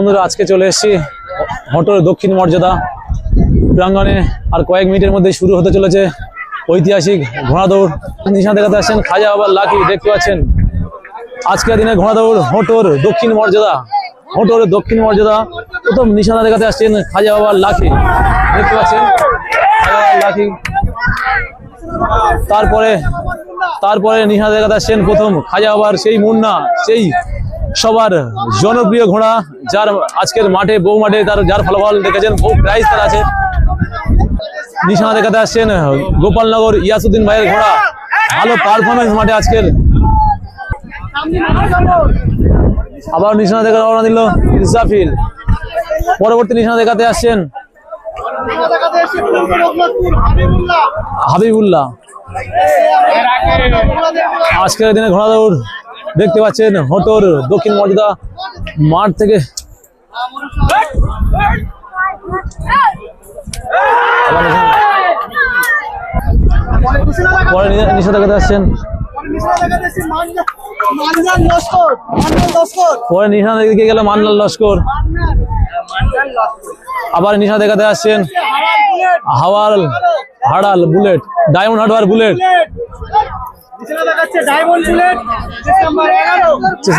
বন্ধুরা আজকে চলে এসেছি হোটেল দক্ষিণ মর্যাদা প্রাঙ্গণে। আর কয়েক মিনিটের মধ্যে শুরু হতে চলেছে ঐতিহাসিক ঘোড়া দৌড়। নিশানা দেখাতে আসছেন খাজা বাবার লাকি, দেখতে পাচ্ছেন আজকের দিনে ঘোড়া দৌড় হোটেল দক্ষিণ মর্যাদা। হোটেল দক্ষিণ মর্যাদা প্রথম নিশানা দেখাতে আসছেন খাজা বাবার লাকি, দেখতে পাচ্ছেন খাজা বাবার লাকি। তারপরে নিশানা দেখাতে আসছেন প্রথম খাজা বাবার সেই মুন্না, সেই সবার জনপ্রিয় ঘোড়া, যার আজকের মাঠে বউ মাঠে তার যার ফলাফল দেখেছেন, বহু প্রাইজ তার আছে। নিশানা দেখাতে আসছেন গোপালনগর ইয়াসুদ্দিন ভাইয়ের ঘোড়া, ভালো পারফরমেন্স মাঠে আজকের। আবার নিশানা দেখা রওনা দিল ইরজাফিল। পরবর্তী নিশানা দেখাতে আসছেন হাবিবুল্লাহ। আজকের দিনে ঘোড়া দৌড় দেখতে পাচ্ছেন হোটেল দক্ষিণ মর্যাদা মাঠ থেকে। পরে নিশানা দেখাতে আসছেন, পরে নিশানা দিকে গেল মান্নাল লস্কর। আবার নিশানা দেখাতে আসছেন Haral bullet, diamond hardware bullet,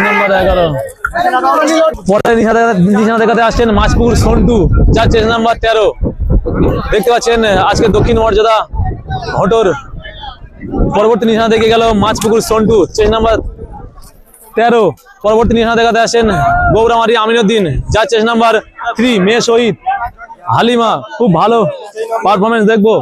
নম্বর 11। পরে নিশানা দেখাতে আসছেন মাছপুকুর সন্টু, যার চেস নাম্বার 13, দেখতে পাচ্ছেন আজকে দক্ষিণ মর্যাদা হোটেল। পরবর্তী নিশানা দেখে গেল মাছপুকুর সন্টু, চেস নাম্বার 13। পরবর্তী নিশানা দেখাতে আসেন গৌরামারি আমিনুদ্দিন, যার চেস নাম্বার 3, মেয়ে শহীদ হালিমা। খুব ভালো পারফরমেন্স দেখবো।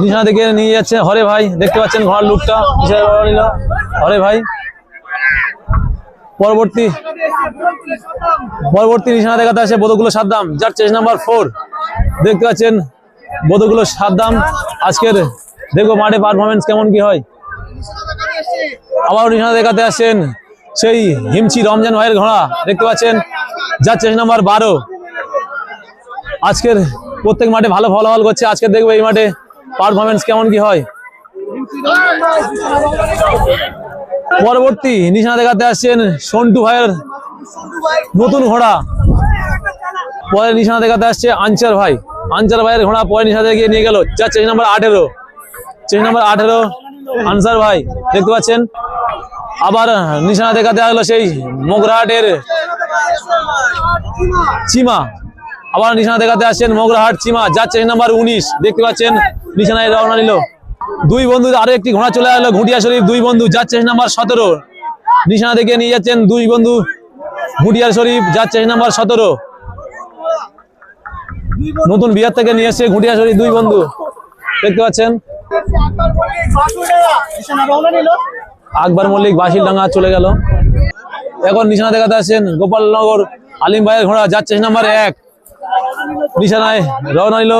নিশানা দেখে নিয়ে যাচ্ছে হরে ভাই, দেখতে পাচ্ছেন ঘোড়ার লুকটা হরে ভাই। পরবর্তী নিশানা দেখাতে আসে বোধগুলো সাদ্দাম, যার চেস নাম্বার 4, দেখতে পাচ্ছেন বোধগুলো সাদ্দাম। আজকের দেখবো মাঠে পারফরমেন্স কেমন কি হয়। আবার নিশানা দেখাতে আসছেন সেই হিমচি রমজান ভাইয়ের ঘোড়া, দেখতে পাচ্ছেন যার চেস নাম্বার 12। আজকের প্রত্যেক মাঠে ভালো ফলাফল করছে, আজকে দেখবো এই মাঠে পারফরমেন্স কেমন কি হয়। পরবর্তী নিশানা দেখাতে আসছেন সন্টু ভাইয়ের নতুন ঘোড়া। পরে নিশানা দেখাতে আসছে আনসার ভাইয়ের ঘোড়া। পরে নিশানা দেখে নিয়ে গেল যার চেস নাম্বার 18, আনসার ভাই, দেখতে পাচ্ছেন। আবার নিশানা দেখাতে আসলো সেই মোগরাহাটের চিমা। আবার নিশানা দেখাতে আসছেন মোগরাহাট চিমা, যার চেস নাম্বার 19, দেখতে পাচ্ছেন নিশানায় রওনা নিল। দুই বন্ধু আরো একটি ঘোড়া চলে আসলো ঘুটিয়া শরীফ, দুই বন্ধু, যার চেস নাম্বার 17। নিশানা দেখে নিয়ে যাচ্ছেন দুই বন্ধু ঘুটিয়া শরীফ, যার চেস নাম্বার 17। নতুন বিহার থেকে নিয়ে এসছে ঘুটিয়া শরীফ দুই বন্ধু, দেখতে পাচ্ছেন। আকবর মল্লিক বাসিলডাঙ্গা চলে গেল। এখন নিশানা দেখাতে আসছেন গোপালনগর আলিম ভাইয়ের ঘোড়া, যার চেস নাম্বার 1। নিশানায় রওনা নিল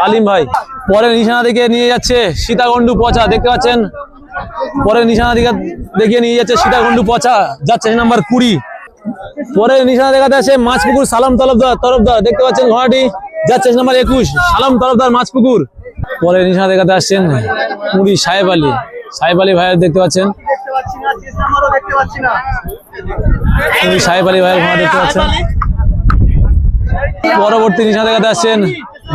আলিম ভাই। পরে নিশানা দেখে নিয়ে যাচ্ছে সীতাগন্ডু পচা, দেখতে পাচ্ছেন। পরে নিশানা দেখে নিয়ে যাচ্ছে সীতাগন্ডু পচা, যার চেস নাম্বার 20। পরে নিশানা দেখাতে আসে মাছপুকুর সালাম তরফদার, দেখতে পাচ্ছেন ঘোড়াটি, যার চেস নাম্বার 21, সালাম তরফদার মাছপুকুর। পরে নিশানা দেখাতে আসছেন পুরী সাহেব আলী ভাইয়ের, দেখতে পাচ্ছেন সাহেব আলী ভাইয়ের ঘোড়া, দেখতে পাচ্ছেন। পরবর্তী নিশানা দেখাতে আসছেন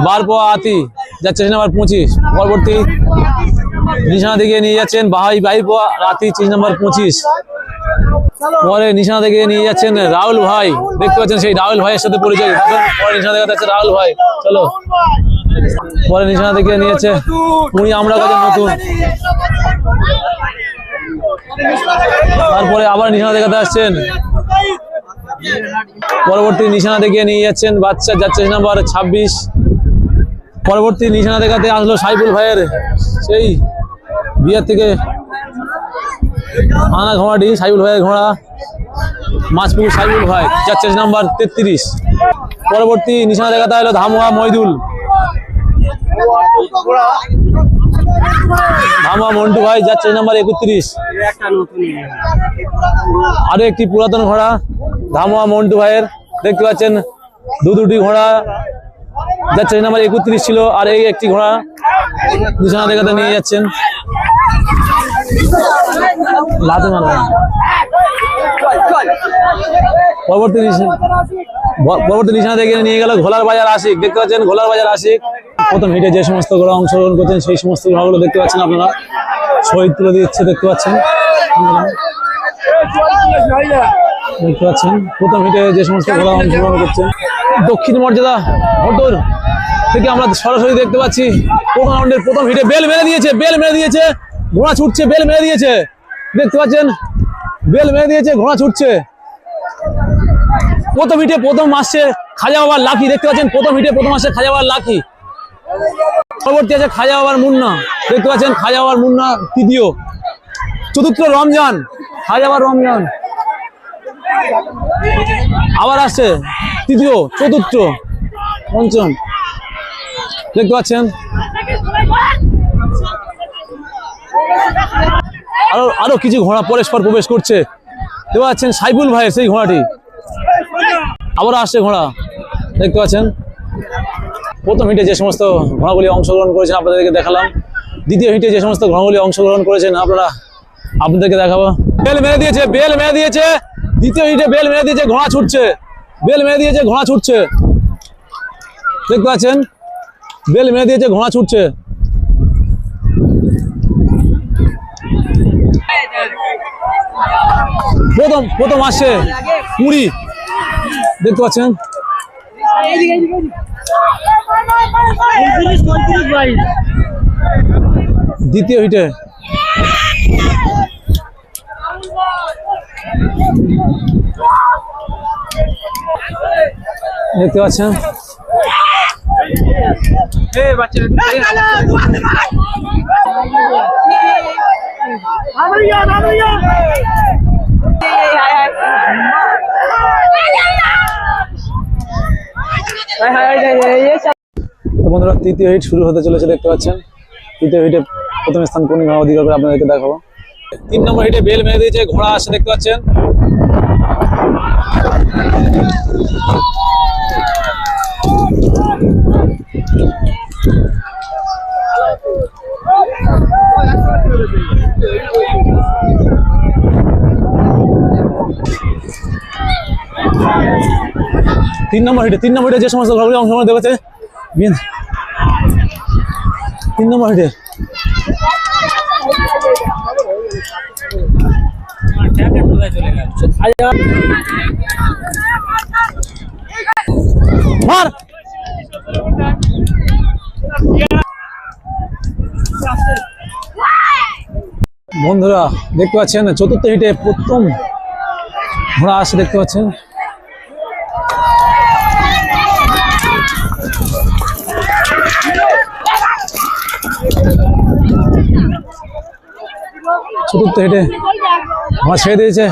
বারপোয়া আতি, যার চেস নাম্বার 25। পরবর্তী নিশানা দিকে নিয়ে যাচ্ছেন বাইপোয়া আতি, চেস নাম্বার 25। পরে নিশানা থেকে নিয়ে যাচ্ছেন রাহুল ভাই, দেখতে পাচ্ছেন সেই রাহুল ভাইয়ের সাথে পরিচয়। পরে নিশানা দেখাতে যাচ্ছে রাহুল ভাই, চলো। পরে নিশানা থেকে নিয়েছে পুরী আমরা কাছে নতুন। তারপরে আবার নিশানা দেখাতে আসছেন পরবর্তী নিশানা থেকে নিয়ে যাচ্ছেন বাচ্চা, যার চেস নাম্বার 26। পরবর্তী নিশানা দেখাতে আসলো সাইফুল ভাইয়ের সেই বিহার থেকে আনা ঘোড়াটি, সাইফুল ভাইয়ের ঘোড়া মাছপুকুর সাইফুল ভাই, যার চেস নাম্বার 33। পরবর্তী নিশানা দেখাতে হলো ধামুয়া মইদুল, মন্টু ভাই, যার চেস নাম্বার 31। আরো একটি পুরাতন ঘোড়া ধামুয়া মন্টু ভাইয়ের, দেখতে পাচ্ছেন দুটি ঘোড়া যাচ্ছে নাম্বার 31 ছিল, আর এই একটি ঘোড়া নিশানা দেখাতে নিয়ে যাচ্ছেন। লাতে মারবেন। পরবর্তী নিশানা থেকে নিয়ে গেল ঘোলার বাজার আশিক। দেখতে পাচ্ছেন ঘোলার বাজার আশিক। প্রথম হিটে যে সমস্ত ঘোড়া অংশগ্রহণ করছেন সেই সমস্ত ঘোড়াগুলো দেখতে পাচ্ছেন আপনারা। শহীদ তুলে দিচ্ছে দেখতে পাচ্ছেন। দেখতে পাচ্ছেন প্রথম হিটে যে সমস্ত ঘোড়া অংশগ্রহণ করছেন। দক্ষিণ মর্যাদা মোটর থেকে আমরা সরাসরি দেখতে পাচ্ছি প্রথম রাউন্ডের প্রথম হিটে বেল মেরে দিয়েছে, ঘোড়া ছুটছে, বেল মেরে দিয়েছে। দেখতে পাচ্ছেন বেল মেরে দিয়েছে, ঘোড়া ছুটছে। প্রথম হিটে প্রথম আসছে খাজা বাবার লাকি। দেখতে পাচ্ছেন প্রথম হিটে প্রথম আসছে খাজা বাবার লাকি। পরবর্তী আছে খাজা বাবার মুন্না। দেখতে পাচ্ছেন খাজা বাবার মুন্না তৃতীয়। চতুর্থ রমজান, খাজা বাবার রমজান। আবার আসছে তৃতীয়, চতুর্থ, পঞ্চম। দেখতে পাচ্ছেন আরো কিছু ঘোড়া পরস্পর প্রবেশ করছে। দেখতে পাচ্ছেন সাইফুল ভাইয়ের সেই ঘোড়াটি। আবার আসছে ঘোড়া। দেখতে পাচ্ছেন প্রথম হিটে যে সমস্ত ঘোড়াগুলি অংশগ্রহণ করেছেন আপনাদেরকে দেখালাম। দ্বিতীয় হিটে যে সমস্ত ঘোড়াগুলি অংশগ্রহণ করেছেন আপনাদেরকে দেখাবো। বেল মেরে দিয়েছে। দ্বিতীয় হিটে বেল মেরে দিয়েছে, ঘোড়া ছুটছে। দেখতে পাচ্ছেন বেল মেরে দিয়েছে, ঘোড়া ছুটছে। প্রথম আসছে পুরী। দেখতে পাচ্ছেন দ্বিতীয় হিটে দেখতে পাচ্ছেন বন্ধুরা তৃতীয় হিট শুরু হতে চলেছে। দেখতে পাচ্ছেন তৃতীয় হিটে প্রথম স্থান কোন ঘোড়া অধিকার করে আপনাদেরকে দেখাবো। 3 নম্বর হিটে বেল মেরে দিয়েছে, ঘোড়া আসছে। দেখতে পাচ্ছেন তিন নম্বর হিটে যে সমস্ত ঘোড়াগুলি অংশগ্রহণ দেখেছে 3 নম্বর হিটে মার বন্ধুরা দেখতে পাচ্ছেন চতুর্থ হিটে প্রথম ঘোড়া আসে। দেখতে পাচ্ছেন চতুর্থ হিটে ঘোড়া ছেড়ে দিয়েছে,